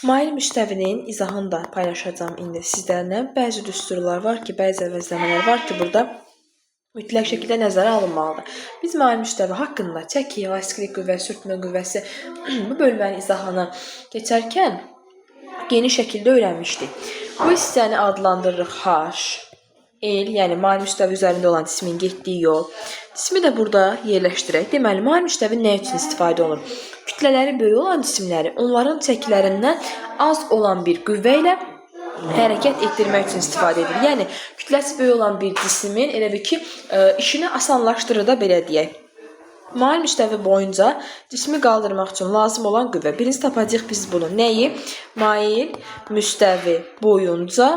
Mail müstəvinin izahını da paylaşacağım indi sizlərlə. Bəzi düsturlar var ki, bəzi əvəzləmələr var ki, burada mütləq şəkildə nəzərə alınmalıdır. Biz mail müstəvi haqqında çəki, elastilik qüvvəsi, sürtmə qüvvəsi bu bölmənin izahını keçərkən geniş şəkildə öyrənmişdik. Bu hissəni adlandırırıq H, L, yəni mail müstəvi üzərində olan cismin getdiyi yol. Cismi də burada yerləşdirək. Deməli, mail müstəvi nə üçün istifadə olunur? Kütlələri böyük olan cisimləri onların çəkilərindən az olan bir qüvvə ilə hərəkət etdirmək üçün istifadə edilir. Yəni, kütləsi böyük olan bir cismin elə bir ki, işini asanlaşdırır da belə deyək. Mail müstəvi boyunca cismi qaldırmaq üçün lazım olan qüvvə. Birinci tapacağıq biz bunu. Nəyi? Mail müstəvi boyunca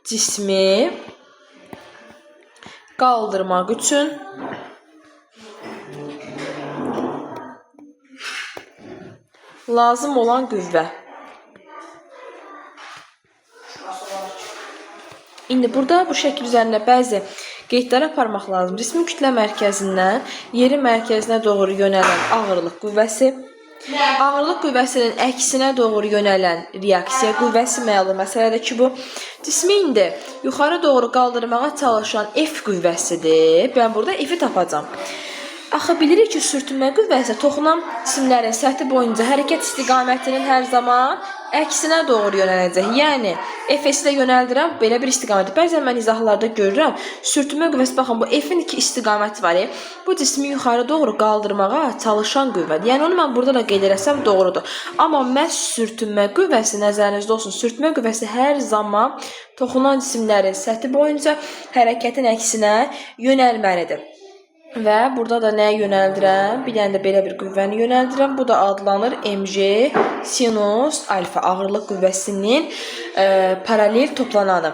cismi qaldırmaq üçün lazım olan qüvvə. İndi burada bu şəkil üzərində bəzi qeydlər aparmaq lazım. Cismin kütlə mərkəzindən yerin mərkəzinə doğru yönələn ağırlıq qüvvəsi, ağırlıq qüvvəsinin əksinə doğru yönələn reaksiya qüvvəsi məlum məsələdir ki, bu cismi indi yuxarı doğru qaldırmağa çalışan F qüvvəsidir. Ben burada F'i tapacağım. Axı bilirik ki, sürtünmə qüvvəsi toxunan cisimlərin səthi boyunca hərəkət istiqamətinin hər zaman əksinə doğru yönələcək. Yəni, F-si də yönəldirəm belə bir istiqaməti. Bəzən mən izahlarda görürəm, sürtünmə qüvvəsi, baxın, bu F-in iki istiqaməti var. Bu cismi yuxarı doğru qaldırmağa çalışan qüvvədir. Yəni, onu mən burada da qeyd etsəm doğrudur. Amma məhz sürtünmə qüvvəsi nəzərinizdə olsun. Sürtünmə qüvvəsi hər zaman toxunan cisimlərin səthi boyunca hərəkətin əksinə yönəlməlidir. Və burada da nəyə yönəldirəm? Bir dənə də belə bir qüvvəni yönəldirəm. Bu da adlanır mg sinus alfa ağırlıq qüvvəsinin paralel toplananı.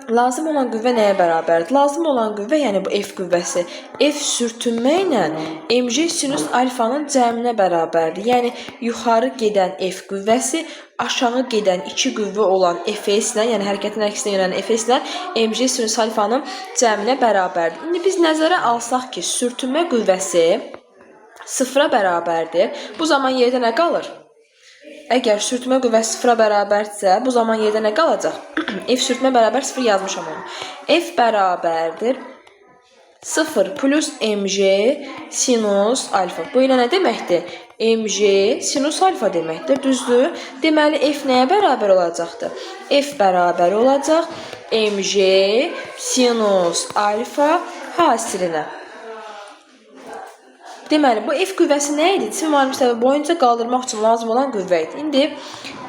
Lazım olan qüvvə nəyə bərabərdir? Lazım olan qüvvə, yəni bu F qüvvəsi, F sürtünmə ilə mg sinus alfanın cəminə bərabərdir. Yəni, yuxarı gedən F qüvvəsi, aşağı gedən iki qüvvə olan Fs ilə, yəni hərəkətin əksinə yönələn Fs ilə mg sinus alfanın cəminə bərabərdir. İndi biz nəzərə alsaq ki, sürtünmə qüvvəsi sıfıra bərabərdir. Bu zaman yerdə nə qalır? Əgər sürtünmə qüvvəsi sıfıra bərabərdirsə, bu zaman yerdə nə qalacaq? F sürtünmə bərabər sıfır yazmışam onu. F bərabərdir 0 plus mg sinus alfa. Bu ilə nə deməkdir? Mg sinus alfa deməkdir, düzdür? Deməli, F nəyə bərabər olacaqdır? F bərabər olacaq mg sinus alfa hasilinə. Deməli, bu F qüvvəsi nə idi? Cisim mail müstəvi boyunca qaldırmaq üçün lazım olan qüvvə idi. İndi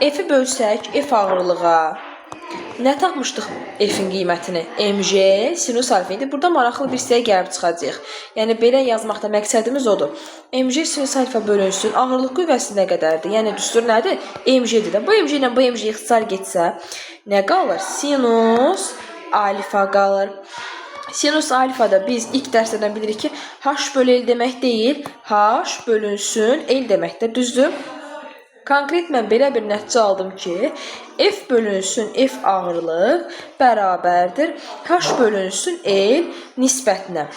F'i bölsək, F ağırlığa nə tapmışdıq F'in qiymətini? Mg sinus alfa idi. Burada maraqlı bir hissəyə gəlib çıxacaq. Yəni, belə yazmaqda məqsədimiz odur. Mg sinus alfa bölünsün, ağırlıq qüvvəsi nə qədərdir? Yəni, düstur nədir? Mg'dir də. Bu Mg ilə bu Mg ixtisar getsə, nə qalır? Sinus alfa qalır. Sinus alfada biz ilk dərslərdən bilirik ki, h bölü l demək deyil, h bölünsün l deməkdir, düzdür? Konkret mən belə bir nəticə aldım ki, f bölünsün f ağırlıq bərabərdir, h bölünsün l nisbətinə.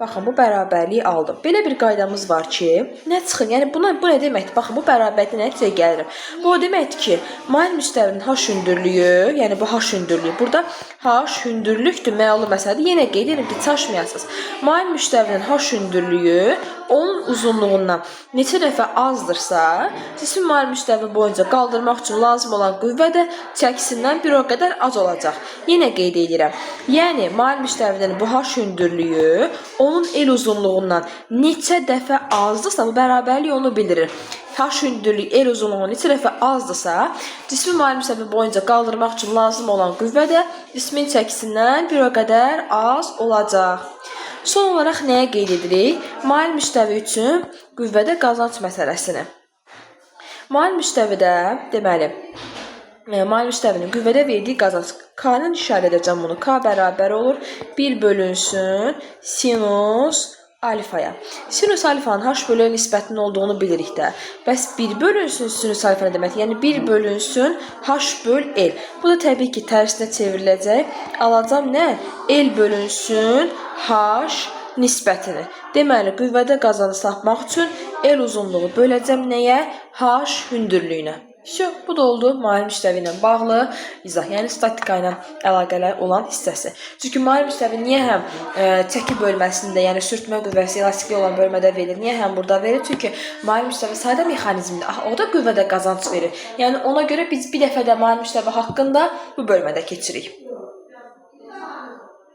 Baxın, bu bərabərliyi aldım. Belə bir qaydamız var ki, nə çıxır? Yəni, bu nə deməkdir? Baxın, bu bərabərlikdə nəticəyə gəlirim. Bu o deməkdir ki, mail müstəvinin h hündürlüyü, yəni bu h hündürlüyü, burada h hündürlükdür, məlum məsələdir. Yenə qeyd edirəm ki, çaşmayasınız. Mail müstəvinin h hündürlüyü onun uzunluğundan neçə dəfə azdırsa, cisim mail müstəvi boyunca qaldırmaq üçün lazım olan qüvvə də çəkisindən bir o qədər az olacaq. Yenə qeyd edirəm. Yəni, mail müstəvinin bu h hündürlüyü onun el uzunluğundan neçə dəfə azdırsa, bu bərabərlik onu bildirir. H hündürlük el uzunluğu neçə dəfə azdırsa, cismin mail müstəvi boyunca qaldırmaq üçün lazım olan qüvvə də cismin çəkisindən bir o qədər az olacaq. Son olaraq nəyə qeyd edirik? Mail müstəvi üçün qüvvədə qazanc məsələsini. Mail müstəvidə, deməli, mail müstəvinin qüvvədə verdiyi qazanc. K-nın işarə edəcəm bunu. K bərabər olur 1 bölünsün sinus alfaya. Sinus alfanın h bölü nisbətinin olduğunu bilirik də. Bəs 1 bölünsün sinus alfa nə deməkdir? Yəni 1 bölünsün h böl l. Bu da təbii ki, tərsinə çevriləcək. Alacam nə? L bölünsün h nisbətini. Deməli, qüvvədə qazanı tapmaq üçün L uzunluğu böləcəm nəyə? H hündürlüyünə. Bu da oldu mail müstəvi ilə bağlı izah, yəni statika ilə əlaqələr olan hissəsi. Çünki mail müstəvi niyə həm çəki bölməsində, yəni sürtmə qüvvəsi elastikli olan bölmədə verir, niyə həm burada verir? Çünki mail müstəvi sayda mexanizmdir, o da qüvvədə qazanc verir. Yəni ona görə biz bir dəfə də mail müstəvi haqqında bu bölmədə keçirik.